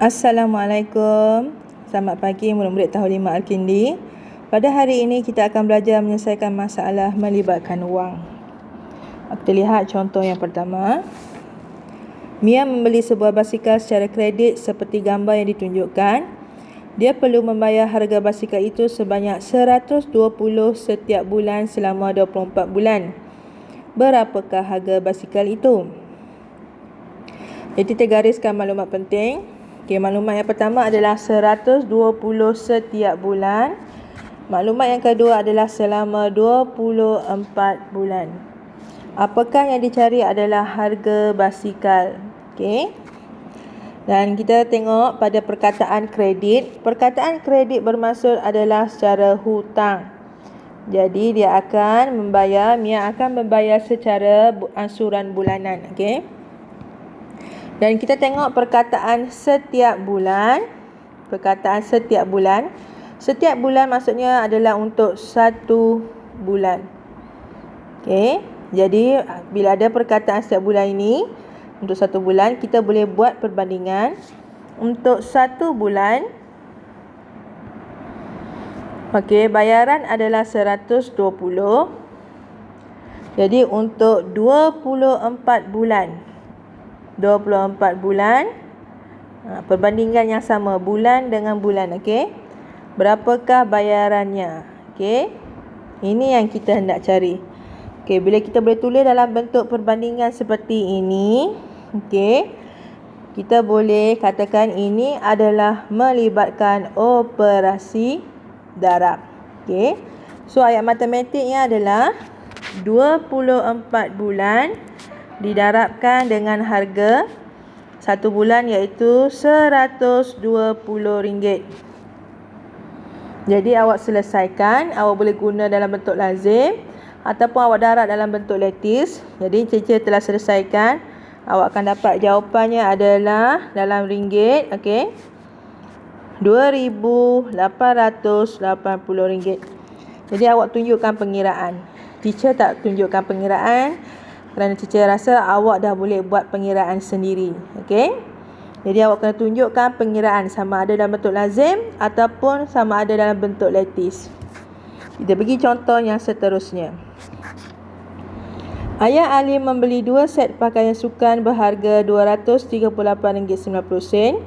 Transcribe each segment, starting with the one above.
Assalamualaikum. Selamat pagi murid-murid tahun 5 Al-Kindi. Pada hari ini kita akan belajar menyelesaikan masalah melibatkan wang. Kita lihat contoh yang pertama. Mia membeli sebuah basikal secara kredit seperti gambar yang ditunjukkan. Dia perlu membayar harga basikal itu sebanyak 120 setiap bulan selama 24 bulan. Berapakah harga basikal itu? Jadi kita gariskan maklumat penting. Okey, maklumat yang pertama adalah 120 setiap bulan. Maklumat yang kedua adalah selama 24 bulan. Apakah yang dicari adalah harga basikal. Okey. Dan kita tengok pada perkataan kredit. Perkataan kredit bermaksud adalah secara hutang. Jadi dia akan membayar, Mia akan membayar secara ansuran bulanan. Okey. Dan kita tengok perkataan setiap bulan. Perkataan setiap bulan. Setiap bulan maksudnya adalah untuk satu bulan. Okey. Jadi bila ada perkataan setiap bulan ini untuk satu bulan, kita boleh buat perbandingan. Untuk satu bulan, okey, bayaran adalah 120. Jadi untuk 24 bulan, perbandingan yang sama bulan dengan bulan. Okey, berapakah bayarannya? Okey, ini yang kita hendak cari. Okey, bila kita boleh tulis dalam bentuk perbandingan seperti ini, okey, kita boleh katakan ini adalah melibatkan operasi darab. Okey, so ayat matematiknya adalah 24 bulan didarabkan dengan harga satu bulan iaitu RM120. Jadi awak selesaikan, awak boleh guna dalam bentuk lazim ataupun awak darab dalam bentuk lattice. Jadi cikgu telah selesaikan. Awak akan dapat jawapannya adalah dalam ringgit, okey, RM2,880. Jadi awak tunjukkan pengiraan. Teacher tak tunjukkan pengiraan kerana teacher rasa awak dah boleh buat pengiraan sendiri. Okey. Jadi awak kena tunjukkan pengiraan sama ada dalam bentuk lazim ataupun sama ada dalam bentuk lattice. Kita pergi contoh yang seterusnya. Ayah Ali membeli 2 set pakaian sukan berharga RM238.90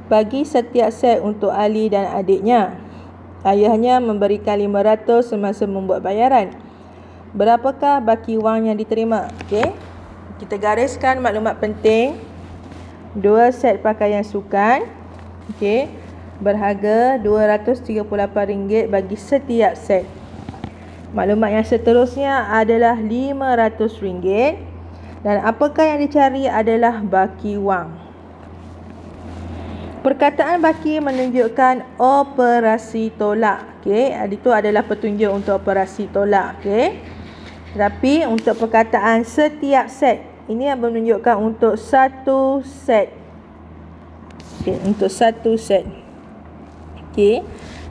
bagi setiap set untuk Ali dan adiknya. Ayahnya memberikan RM500 semasa membuat bayaran. Berapakah baki wang yang diterima? Okey. Kita gariskan maklumat penting. 2 set pakaian sukan, okey, berharga RM238 bagi setiap set. Maklumat yang seterusnya adalah RM500 dan apakah yang dicari adalah baki wang. Perkataan baki menunjukkan operasi tolak. Okey, itu adalah petunjuk untuk operasi tolak. Okey. Tapi untuk perkataan setiap set, ini yang menunjukkan untuk satu set. Okey, untuk satu set. Okey.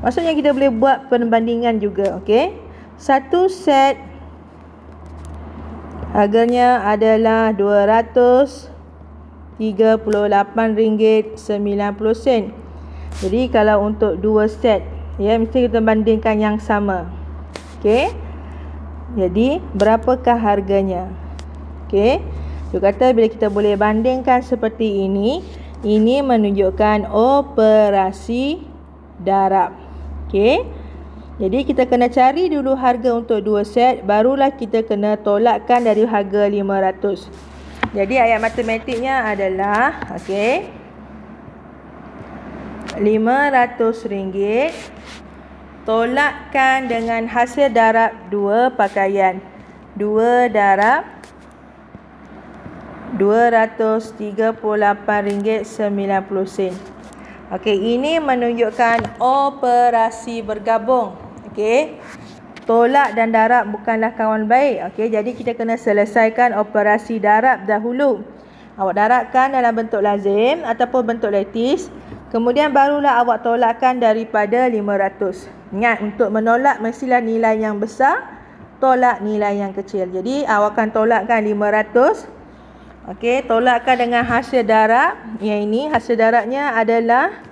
Maksudnya kita boleh buat perbandingan juga, okey. Satu set harganya adalah RM238.90. Jadi kalau untuk 2 set, ya, mesti kita bandingkan yang sama. Okey. Jadi berapakah harganya? Okey. Dia kata bila kita boleh bandingkan seperti ini menunjukkan operasi darab. Okey. Jadi kita kena cari dulu harga untuk 2 set, barulah kita kena tolakkan dari harga RM500. Jadi ayat matematiknya adalah, okey, RM500 tolakkan dengan hasil darab 2 pakaian. 2 darab RM238.90. Okey, ini menunjukkan operasi bergabung. Okey. Tolak dan darab bukanlah kawan baik. Okey, jadi kita kena selesaikan operasi darab dahulu. Awak darabkan dalam bentuk lazim ataupun bentuk lattice, kemudian barulah awak tolakkan daripada 500. Ingat, untuk menolak mestilah nilai yang besar, tolak nilai yang kecil. Jadi awak akan tolakkan 500. Okey, tolakkan dengan hasil darab. Yang ini hasil darabnya adalah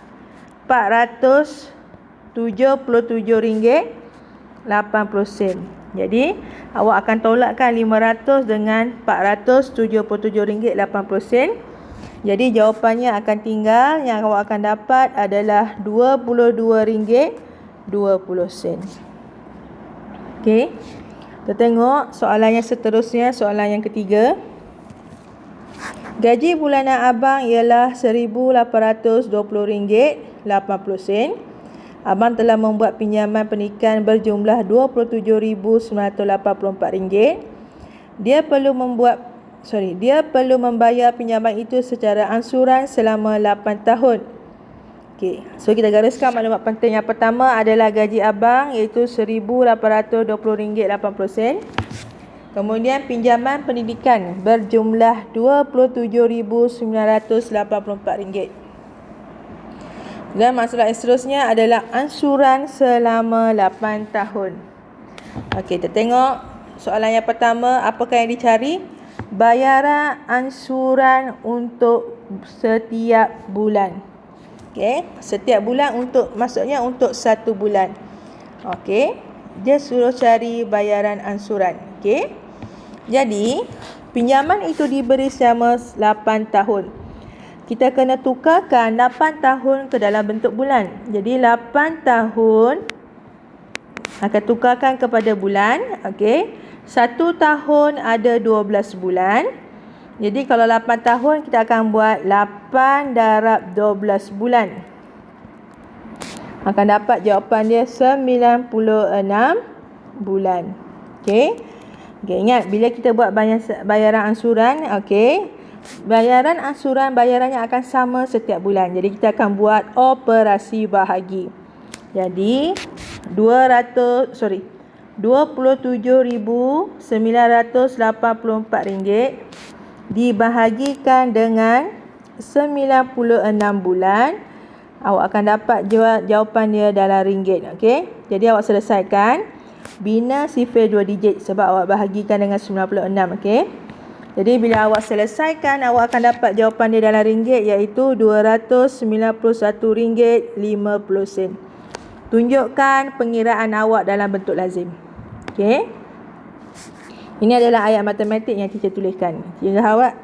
RM477.80. Jadi, awak akan tolakkan 500 dengan RM477.80. Jadi, jawapannya akan tinggal. Yang awak akan dapat adalah RM22.20. Okey. Kita tengok soalan yang seterusnya, soalan yang ketiga. Gaji bulanan abang ialah RM1,820.80. Abang telah membuat pinjaman pendidikan berjumlah RM27,984. Dia perlu membayar pinjaman itu secara angsuran selama 8 tahun. Okey, so kita gariskan maklumat penting. Yang pertama adalah gaji abang, iaitu RM1,820.80. Kemudian pinjaman pendidikan berjumlah RM27,984. Dan masalah seterusnya adalah ansuran selama 8 tahun. Okey, kita tengok soalan yang pertama. Apakah yang dicari? Bayaran ansuran untuk setiap bulan. Okey, setiap bulan maksudnya untuk 1 bulan. Okey, dia suruh cari bayaran ansuran. Okey. Jadi, pinjaman itu diberi selama 8 tahun. Kita kena tukarkan 8 tahun ke dalam bentuk bulan. Jadi, 8 tahun akan tukarkan kepada bulan. Okey. 1 tahun ada 12 bulan. Jadi, kalau 8 tahun, kita akan buat 8 darab 12 bulan. Akan dapat jawapan dia 96 bulan. Okey. Okay, ingat bila kita buat bayaran ansuran, okey, bayaran ansuran bayarannya akan sama setiap bulan. Jadi kita akan buat operasi bahagi. Jadi RM27,984 dibahagikan dengan 96 bulan, awak akan dapat jawapan dia dalam ringgit. Okey. Jadi awak selesaikan. Bina sifar 2 digit sebab awak bahagikan dengan 96. Okey. Jadi bila awak selesaikan, awak akan dapat jawapan dia dalam ringgit, iaitu RM291.50. Tunjukkan pengiraan awak dalam bentuk lazim. Okey. Ini adalah ayat matematik yang teacher tuliskan.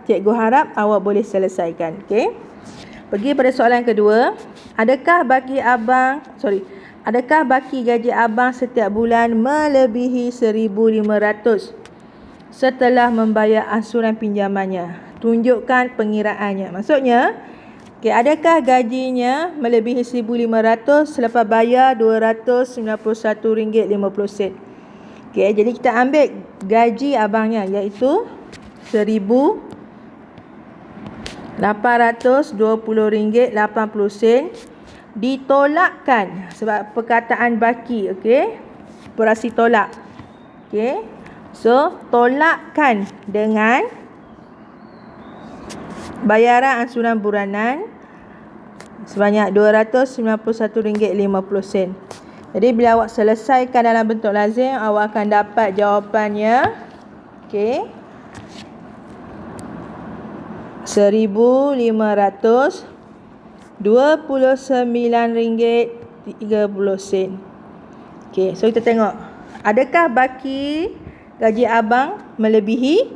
Cikgu harap awak boleh selesaikan. Okey. Pergi pada soalan kedua. Adakah baki gaji abang setiap bulan melebihi 1,500 setelah membayar ansuran pinjamannya? Tunjukkan pengiraannya. Maksudnya, adakah gajinya melebihi 1,500 selepas bayar RM291.50? Jadi kita ambil gaji abangnya, iaitu RM1,820.80 ditolakkan sebab perkataan baki. Okey, operasi tolak. Okey, so tolakkan dengan bayaran ansuran bulanan sebanyak RM291.50. Jadi bila awak selesaikan dalam bentuk lazim, awak akan dapat jawapannya. Okey, RM1,529.30. Okey, so kita tengok. Adakah baki gaji abang melebihi?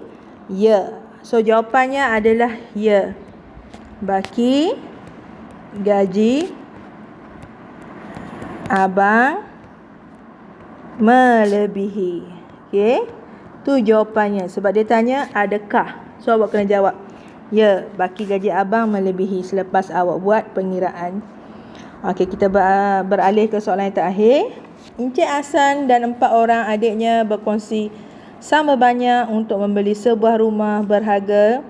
Ya. So jawapannya adalah ya. Baki gaji abang melebihi. Okey. Tu jawapannya. Sebab dia tanya adakah. So awak kena jawab. Ya, baki gaji abang melebihi selepas awak buat pengiraan. Okey, kita beralih ke soalan yang terakhir. Encik Hasan dan 4 orang adiknya berkongsi sama banyak untuk membeli sebuah rumah berharga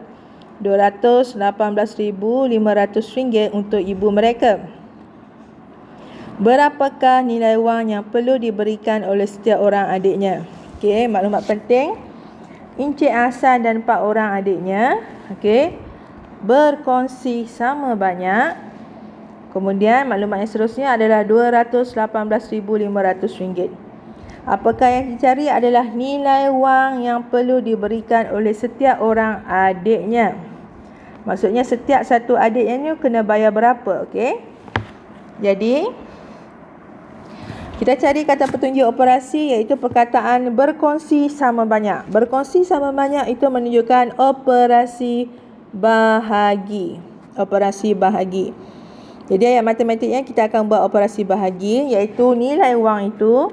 RM218,500 untuk ibu mereka. Berapakah nilai wang yang perlu diberikan oleh setiap orang adiknya? Okey, maklumat penting. Encik Hasan dan 4 orang adiknya, okey, berkongsi sama banyak. Kemudian maklumat yang seterusnya adalah RM218,500. Apakah yang dicari adalah nilai wang yang perlu diberikan oleh setiap orang adiknya. Maksudnya setiap satu adiknya ni kena bayar berapa, okey? Jadi kita cari kata petunjuk operasi iaitu perkataan berkongsi sama banyak. Berkongsi sama banyak itu menunjukkan operasi bahagi. Operasi bahagi. Jadi ayat matematiknya kita akan buat operasi bahagi iaitu nilai wang itu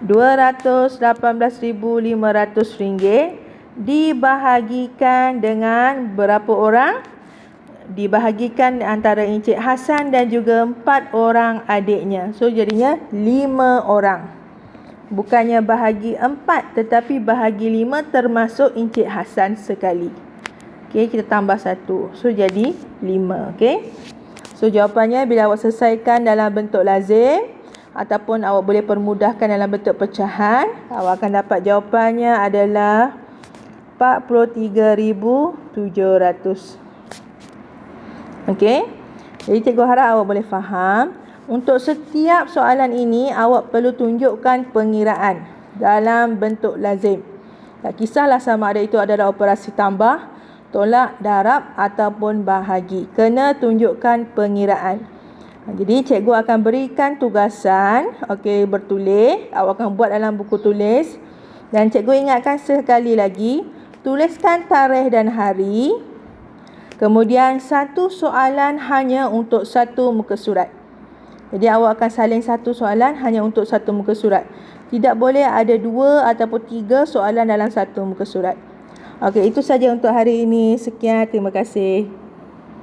RM218,500 dibahagikan dengan berapa orang? Dibahagikan antara Encik Hasan dan juga 4 orang adiknya. So jadinya 5 orang. Bukannya bahagi 4 tetapi bahagi 5 termasuk Encik Hasan sekali. Okey, kita tambah 1. So jadi 5, okey. So jawapannya bila awak selesaikan dalam bentuk lazim ataupun awak boleh permudahkan dalam bentuk pecahan, awak akan dapat jawapannya adalah 43,700. Okey. Jadi cikgu harap awak boleh faham. Untuk setiap soalan ini awak perlu tunjukkan pengiraan dalam bentuk lazim. Tak kisahlah sama ada itu adalah operasi tambah, tolak, darab ataupun bahagi. Kena tunjukkan pengiraan. Jadi cikgu akan berikan tugasan, okey, bertulis. Awak akan buat dalam buku tulis. Dan cikgu ingatkan sekali lagi, tuliskan tarikh dan hari. Kemudian satu soalan hanya untuk satu muka surat. Jadi awak akan salin satu soalan hanya untuk satu muka surat. Tidak boleh ada 2 ataupun 3 soalan dalam satu muka surat. Okey, itu saja untuk hari ini. Sekian, terima kasih.